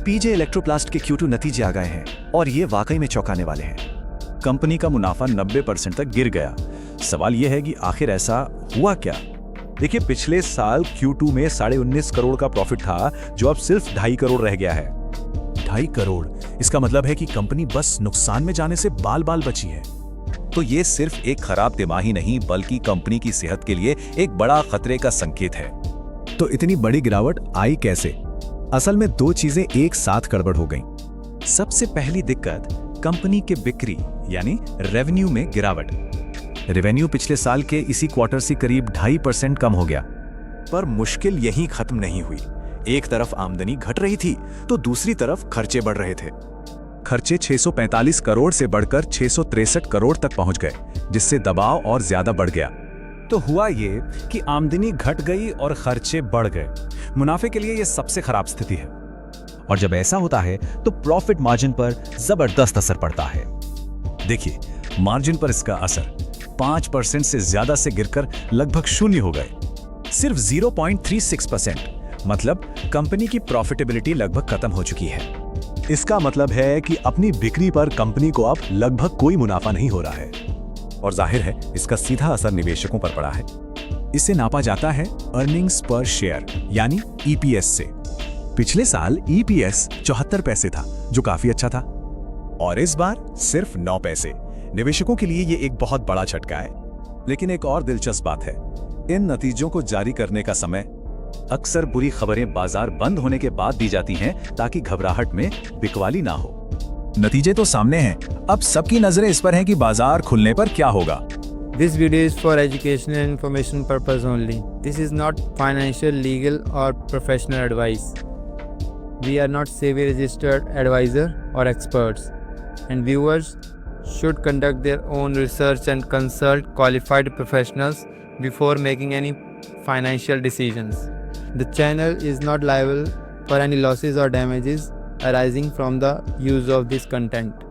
पीजे Electroplast के Q2 नतीजे आ गए हैं और ये वाकई में चौंकाने वाले हैं। कंपनी का मुनाफा 90% तक गिर गया। सवाल यह है कि आखिर ऐसा हुआ क्या? देखिए, पिछले साल Q2 में 19.5 करोड़ का प्रॉफिट था, जो अब सिर्फ 2.5 करोड़ रह गया है। 2.5 करोड़, इसका मतलब है कि कंपनी बस नुकसान में जाने से बाल बाल बची है। तो ये सिर्फ एक खराब तिमाही नहीं, बल्कि कंपनी की सेहत के लिए एक बड़ा खतरे का संकेत है। तो इतनी बड़ी गिरावट आई कैसे? असल में 2 चीजें एक साथ गड़बड़ हो गईं। सबसे पहली दिक्कत कंपनी के बिक्री यानी रेवेन्यू में गिरावट। रेवेन्यू पिछले साल के इसी क्वार्टर से करीब 2.5% कम हो गया। पर मुश्किल यहीं खत्म नहीं हुई। एक तरफ आमदनी घट रही थी तो दूसरी तरफ खर्चे बढ़ रहे थे। खर्चे 645 करोड़ से बढ़कर 663 करोड़ तक पहुंच गए, जिससे दबाव और ज्यादा बढ़ गया। तो हुआ ये कि आमदनी घट गई और खर्चे बढ़ गए। मुनाफे के लिए ये सबसे खराब स्थिति है। और जब ऐसा होता है तो प्रॉफिट मार्जिन पर जबरदस्त असर पड़ता है। देखिए, मार्जिन पर इसका असर 5% से ज्यादा से गिरकर लगभग 0 हो गए। सिर्फ 0.36%, मतलब कंपनी की प्रॉफिटेबिलिटी लगभग खत्म हो चुकी है। इसका मतलब है कि अपनी बिक्री पर कंपनी को अब लगभग कोई मुनाफा नहीं हो रहा है। और जाहिर है, इसका सीधा असर निवेशकों पर पड़ा है। इसे नापा जाता है अर्निंग्स पर शेयर यानी EPS से। पिछले साल EPS 74 पैसे था, जो काफी अच्छा था, और इस बार सिर्फ 9 पैसे। निवेशकों के लिए ये एक बहुत बड़ा झटका है। लेकिन एक और दिलचस्प बात है, इन नतीजों को जारी करने का समय अक्सर बुरी खबरें बाजार बंद होने के बाद दी जाती हैं, ताकि घबराहट में बिकवाली ना हो। नतीजे तो सामने हैं, अब सबकी नजरें इस पर हैं कि बाजार खुलने पर क्या होगा। This video is for educational and information purpose only. This is not financial, legal or professional advice. We are not SEBI registered advisor or experts, and viewers should conduct their own research and consult qualified professionals before making any financial decisions. The channel is not liable for any losses or damages arising from the use of this content.